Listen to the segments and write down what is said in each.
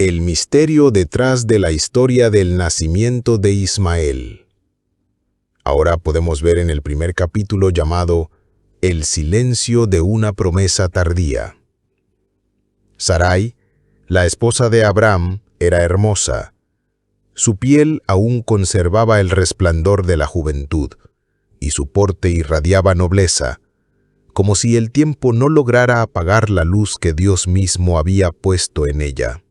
El misterio detrás de la historia del nacimiento de Ismael. Ahora podemos ver en el primer capítulo llamado El silencio de una promesa tardía. Sarai, la esposa de Abraham, era hermosa. Su piel aún conservaba el resplandor de la juventud, y su porte irradiaba nobleza, como si el tiempo no lograra apagar la luz que Dios mismo había puesto en ella.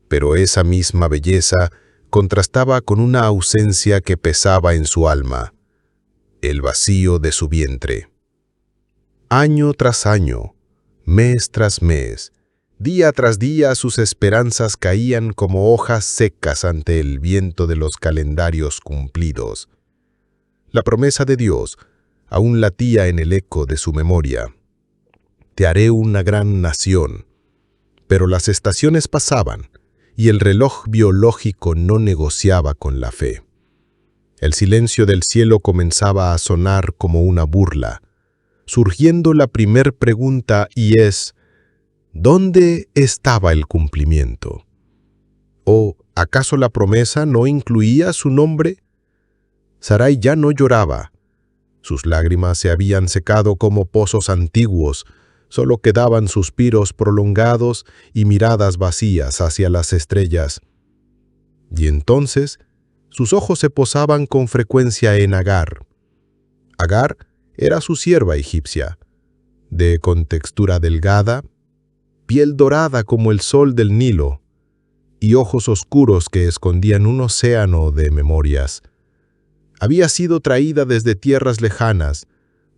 Pero esa misma belleza contrastaba con una ausencia que pesaba en su alma, el vacío de su vientre. Año tras año, mes tras mes, día tras día sus esperanzas caían como hojas secas ante el viento de los calendarios cumplidos. La promesa de Dios aún latía en el eco de su memoria. Te haré una gran nación. Pero las estaciones pasaban, y el reloj biológico no negociaba con la fe. El silencio del cielo comenzaba a sonar como una burla, surgiendo la primer pregunta y es, ¿dónde estaba el cumplimiento? ¿O acaso la promesa no incluía su nombre? Sarai ya no lloraba. Sus lágrimas se habían secado como pozos antiguos. Solo quedaban suspiros prolongados y miradas vacías hacia las estrellas. Y entonces, sus ojos se posaban con frecuencia en Agar. Agar era su sierva egipcia, de contextura delgada, piel dorada como el sol del Nilo, y ojos oscuros que escondían un océano de memorias. Había sido traída desde tierras lejanas,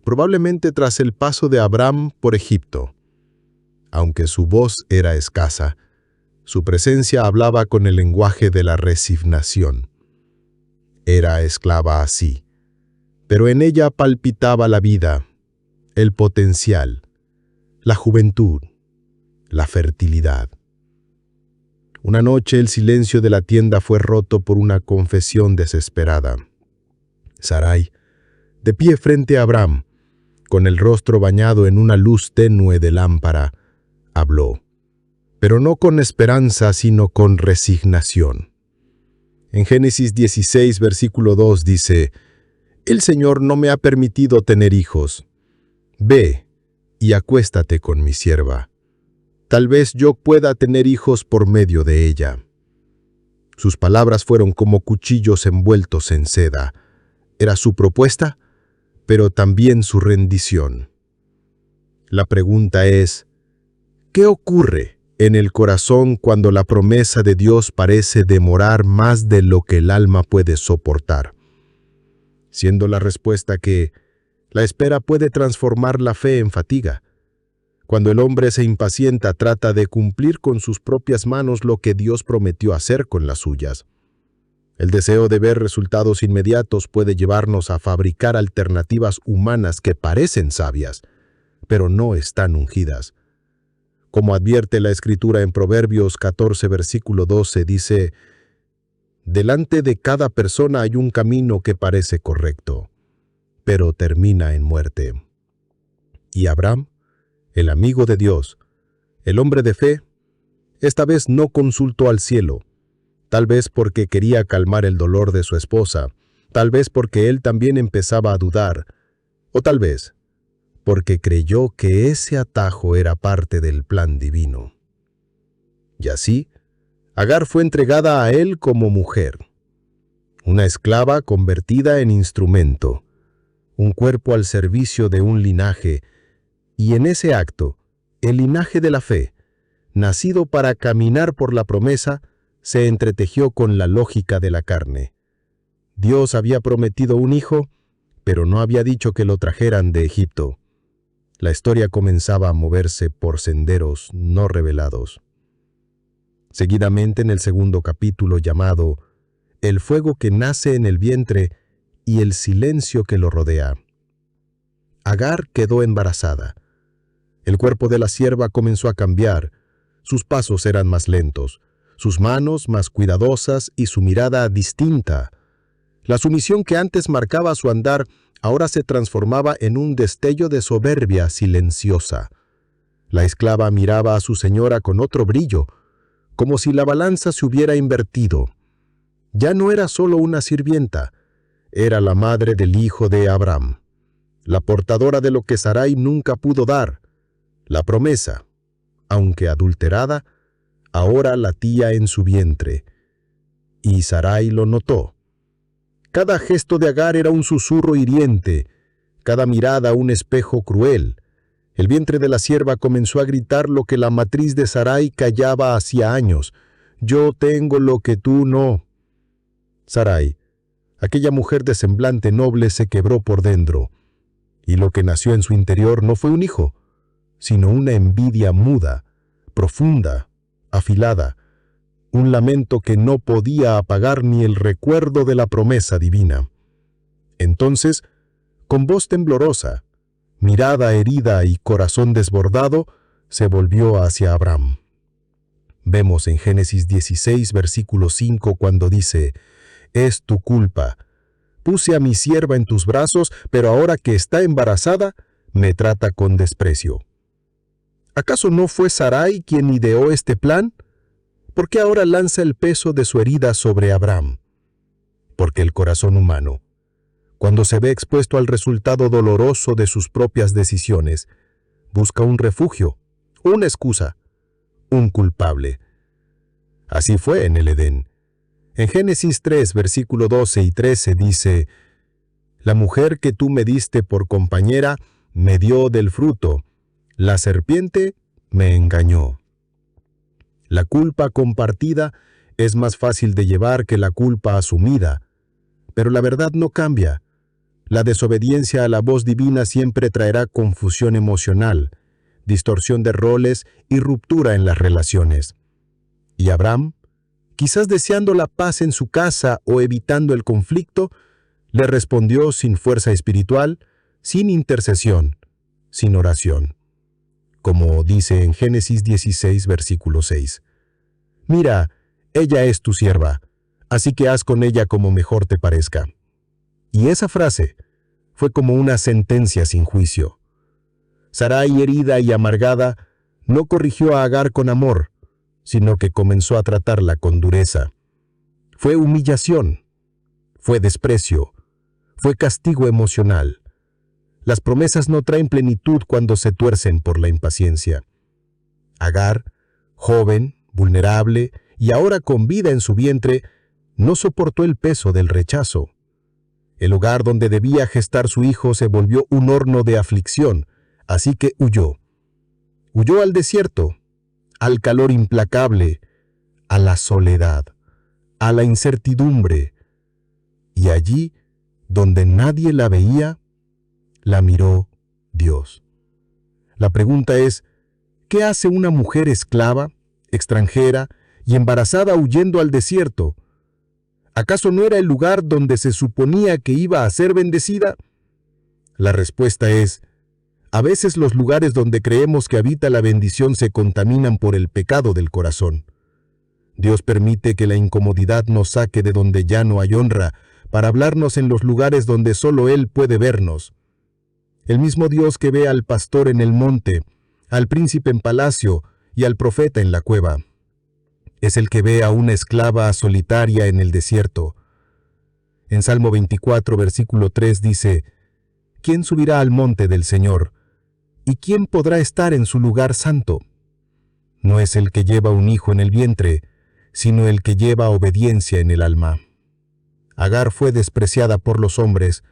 probablemente tras el paso de Abraham por Egipto. Aunque su voz era escasa, su presencia hablaba con el lenguaje de la resignación. Era esclava así, pero en ella palpitaba la vida, el potencial, la juventud, la fertilidad. Una noche el silencio de la tienda fue roto por una confesión desesperada. Sarai, de pie frente a Abraham, con el rostro bañado en una luz tenue de lámpara, habló, pero no con esperanza, sino con resignación. En Génesis 16, versículo 2 dice, «El Señor no me ha permitido tener hijos. Ve y acuéstate con mi sierva. Tal vez yo pueda tener hijos por medio de ella». Sus palabras fueron como cuchillos envueltos en seda. Era su propuesta, pero también su rendición. La pregunta es, ¿qué ocurre en el corazón cuando la promesa de Dios parece demorar más de lo que el alma puede soportar? Siendo la respuesta que la espera puede transformar la fe en fatiga. Cuando el hombre se impacienta, trata de cumplir con sus propias manos lo que Dios prometió hacer con las suyas. El deseo de ver resultados inmediatos puede llevarnos a fabricar alternativas humanas que parecen sabias, pero no están ungidas. Como advierte la Escritura en Proverbios 14, versículo 12, dice, «Delante de cada persona hay un camino que parece correcto, pero termina en muerte». Y Abraham, el amigo de Dios, el hombre de fe, esta vez no consultó al cielo, tal vez porque quería calmar el dolor de su esposa, tal vez porque él también empezaba a dudar, o tal vez porque creyó que ese atajo era parte del plan divino. Y así, Agar fue entregada a él como mujer, una esclava convertida en instrumento, un cuerpo al servicio de un linaje, y en ese acto, el linaje de la fe, nacido para caminar por la promesa, se entretejió con la lógica de la carne. Dios había prometido un hijo, pero no había dicho que lo trajeran de Egipto. La historia comenzaba a moverse por senderos no revelados. Seguidamente en el segundo capítulo llamado El fuego que nace en el vientre y el silencio que lo rodea. Agar quedó embarazada. El cuerpo de la sierva comenzó a cambiar. Sus pasos eran más lentos, sus manos más cuidadosas y su mirada distinta. La sumisión que antes marcaba su andar ahora se transformaba en un destello de soberbia silenciosa. La esclava miraba a su señora con otro brillo, como si la balanza se hubiera invertido. Ya no era solo una sirvienta, era la madre del hijo de Abraham, la portadora de lo que Sarai nunca pudo dar, la promesa, aunque adulterada, ahora latía en su vientre. Y Sarai lo notó. Cada gesto de Agar era un susurro hiriente, cada mirada un espejo cruel. El vientre de la sierva comenzó a gritar lo que la matriz de Sarai callaba hacía años: «Yo tengo lo que tú no». Sarai, aquella mujer de semblante noble, se quebró por dentro, y lo que nació en su interior no fue un hijo, sino una envidia muda, profunda, afilada, un lamento que no podía apagar ni el recuerdo de la promesa divina. Entonces, con voz temblorosa, mirada herida y corazón desbordado, se volvió hacia Abraham. Vemos en Génesis 16, versículo 5, cuando dice: «Es tu culpa. Puse a mi sierva en tus brazos, pero ahora que está embarazada, me trata con desprecio». ¿Acaso no fue Sarai quien ideó este plan? ¿Por qué ahora lanza el peso de su herida sobre Abraham? Porque el corazón humano, cuando se ve expuesto al resultado doloroso de sus propias decisiones, busca un refugio, una excusa, un culpable. Así fue en el Edén. En Génesis 3, versículo 12 y 13 dice: «La mujer que tú me diste por compañera me dio del fruto, la serpiente me engañó». La culpa compartida es más fácil de llevar que la culpa asumida, pero la verdad no cambia. La desobediencia a la voz divina siempre traerá confusión emocional, distorsión de roles y ruptura en las relaciones. Y Abraham, quizás deseando la paz en su casa o evitando el conflicto, le respondió sin fuerza espiritual, sin intercesión, sin oración. Como dice en Génesis 16, versículo 6. «Mira, ella es tu sierva, así que haz con ella como mejor te parezca». Y esa frase fue como una sentencia sin juicio. Sarai, herida y amargada, no corrigió a Agar con amor, sino que comenzó a tratarla con dureza. Fue humillación, fue desprecio, fue castigo emocional. Las promesas no traen plenitud cuando se tuercen por la impaciencia. Agar, joven, vulnerable y ahora con vida en su vientre, no soportó el peso del rechazo. El hogar donde debía gestar su hijo se volvió un horno de aflicción, así que huyó. Huyó al desierto, al calor implacable, a la soledad, a la incertidumbre. Y allí, donde nadie la veía, la miró Dios. La pregunta es: ¿qué hace una mujer esclava, extranjera y embarazada huyendo al desierto? ¿Acaso no era el lugar donde se suponía que iba a ser bendecida? La respuesta es: a veces los lugares donde creemos que habita la bendición se contaminan por el pecado del corazón. Dios permite que la incomodidad nos saque de donde ya no hay honra, para hablarnos en los lugares donde solo Él puede vernos. El mismo Dios que ve al pastor en el monte, al príncipe en palacio y al profeta en la cueva, es el que ve a una esclava solitaria en el desierto. En Salmo 24, versículo 3 dice: «¿Quién subirá al monte del Señor? ¿Y quién podrá estar en su lugar santo? No es el que lleva un hijo en el vientre, sino el que lleva obediencia en el alma». Agar fue despreciada por los hombres,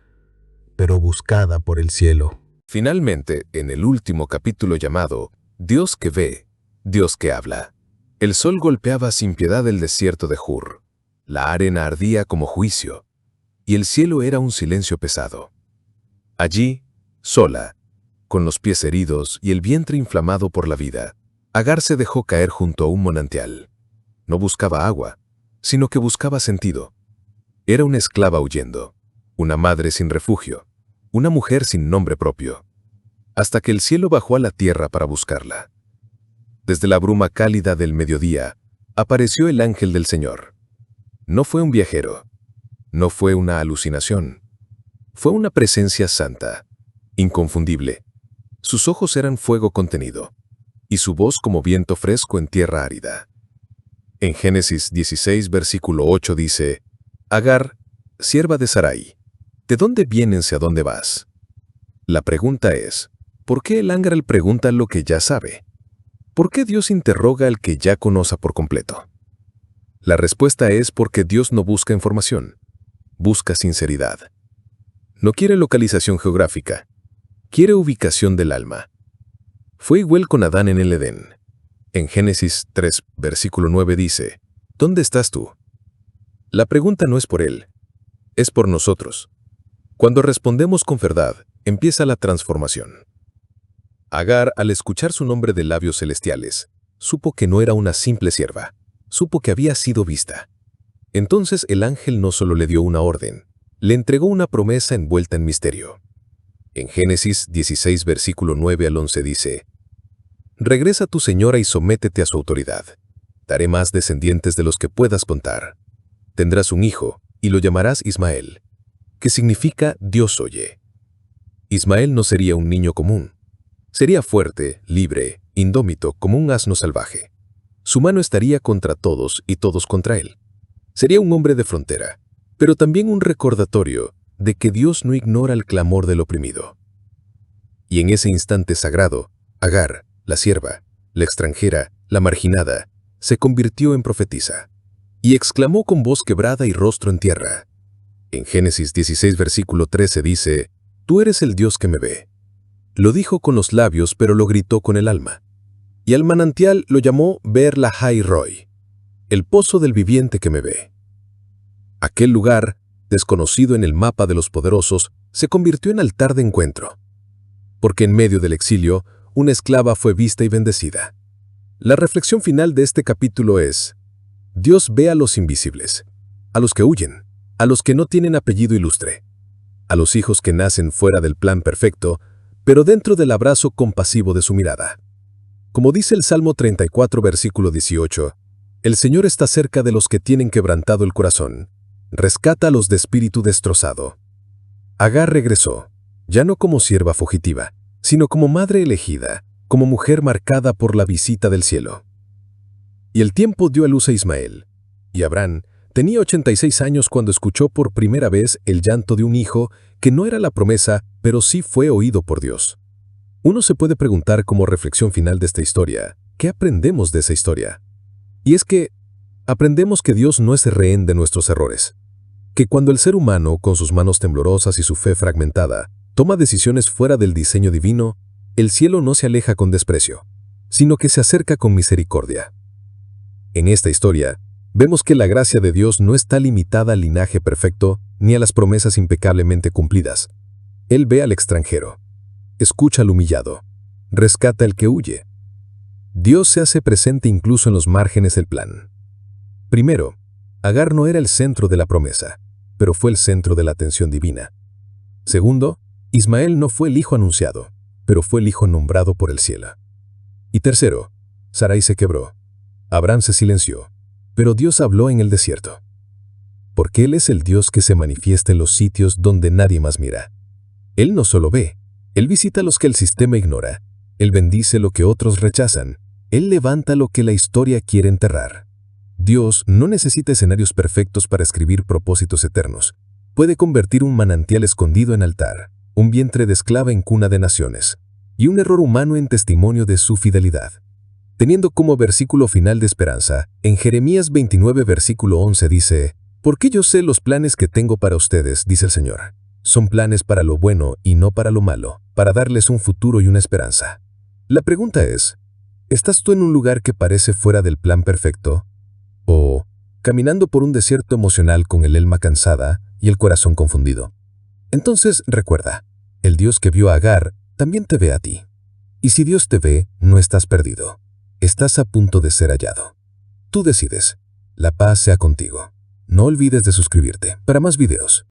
pero buscada por el cielo. Finalmente, en el último capítulo llamado Dios que ve, Dios que habla, el sol golpeaba sin piedad el desierto de Jur, la arena ardía como juicio, y el cielo era un silencio pesado. Allí, sola, con los pies heridos y el vientre inflamado por la vida, Agar se dejó caer junto a un manantial. No buscaba agua, sino que buscaba sentido. Era una esclava huyendo, una madre sin refugio, una mujer sin nombre propio, hasta que el cielo bajó a la tierra para buscarla. Desde la bruma cálida del mediodía, apareció el ángel del Señor. No fue un viajero, no fue una alucinación, fue una presencia santa, inconfundible. Sus ojos eran fuego contenido, y su voz como viento fresco en tierra árida. En Génesis 16, versículo 8 dice, Agar, sierva de Sarai, ¿de dónde vienes y a dónde vas? La pregunta es, ¿por qué el ángel pregunta lo que ya sabe? ¿Por qué Dios interroga al que ya conoce por completo? La respuesta es porque Dios no busca información, busca sinceridad. No quiere localización geográfica, quiere ubicación del alma. Fue igual con Adán en el Edén. En Génesis 3, versículo 9 dice, ¿dónde estás tú? La pregunta no es por él, es por nosotros. Cuando respondemos con verdad, empieza la transformación. Agar, al escuchar su nombre de labios celestiales, supo que no era una simple sierva, supo que había sido vista. Entonces el ángel no solo le dio una orden, le entregó una promesa envuelta en misterio. En Génesis 16, versículo 9 al 11 dice, Regresa a tu señora y sométete a su autoridad. Daré más descendientes de los que puedas contar. Tendrás un hijo, y lo llamarás Ismael, que significa Dios oye. Ismael no sería un niño común. Sería fuerte, libre, indómito, como un asno salvaje. Su mano estaría contra todos y todos contra él. Sería un hombre de frontera, pero también un recordatorio de que Dios no ignora el clamor del oprimido. Y en ese instante sagrado, Agar, la sierva, la extranjera, la marginada, se convirtió en profetisa, y exclamó con voz quebrada y rostro en tierra. En Génesis 16, versículo 13 dice, Tú eres el Dios que me ve. Lo dijo con los labios, pero lo gritó con el alma. Y al manantial lo llamó Beer Lahai Roi, el pozo del viviente que me ve. Aquel lugar, desconocido en el mapa de los poderosos, se convirtió en altar de encuentro, porque en medio del exilio, una esclava fue vista y bendecida. La reflexión final de este capítulo es, Dios ve a los invisibles, a los que huyen, a los que no tienen apellido ilustre, a los hijos que nacen fuera del plan perfecto, pero dentro del abrazo compasivo de su mirada. Como dice el Salmo 34, versículo 18, el Señor está cerca de los que tienen quebrantado el corazón, rescata a los de espíritu destrozado. Agar regresó, ya no como sierva fugitiva, sino como madre elegida, como mujer marcada por la visita del cielo. Y el tiempo dio a luz a Ismael, y Abraham tenía 86 años cuando escuchó por primera vez el llanto de un hijo que no era la promesa, pero sí fue oído por Dios. Uno se puede preguntar como reflexión final de esta historia, ¿qué aprendemos de esa historia? Y es que aprendemos que Dios no es rehén de nuestros errores, que cuando el ser humano, con sus manos temblorosas y su fe fragmentada, toma decisiones fuera del diseño divino, el cielo no se aleja con desprecio, sino que se acerca con misericordia. En esta historia, vemos que la gracia de Dios no está limitada al linaje perfecto ni a las promesas impecablemente cumplidas. Él ve al extranjero, escucha al humillado, rescata al que huye. Dios se hace presente incluso en los márgenes del plan. Primero, Agar no era el centro de la promesa, pero fue el centro de la atención divina. Segundo, Ismael no fue el hijo anunciado, pero fue el hijo nombrado por el cielo. Y tercero, Sarai se quebró. Abraham se silenció, pero Dios habló en el desierto. Porque Él es el Dios que se manifiesta en los sitios donde nadie más mira. Él no solo ve, Él visita a los que el sistema ignora. Él bendice lo que otros rechazan. Él levanta lo que la historia quiere enterrar. Dios no necesita escenarios perfectos para escribir propósitos eternos. Puede convertir un manantial escondido en altar, un vientre de esclava en cuna de naciones, y un error humano en testimonio de su fidelidad. Teniendo como versículo final de esperanza, en Jeremías 29, versículo 11 dice, «Porque yo sé los planes que tengo para ustedes, dice el Señor. Son planes para lo bueno y no para lo malo, para darles un futuro y una esperanza». La pregunta es, ¿estás tú en un lugar que parece fuera del plan perfecto? ¿O caminando por un desierto emocional con el alma cansada y el corazón confundido? Entonces recuerda, el Dios que vio a Agar también te ve a ti. Y si Dios te ve, no estás perdido. Estás a punto de ser hallado. Tú decides. La paz sea contigo. No olvides de suscribirte para más videos.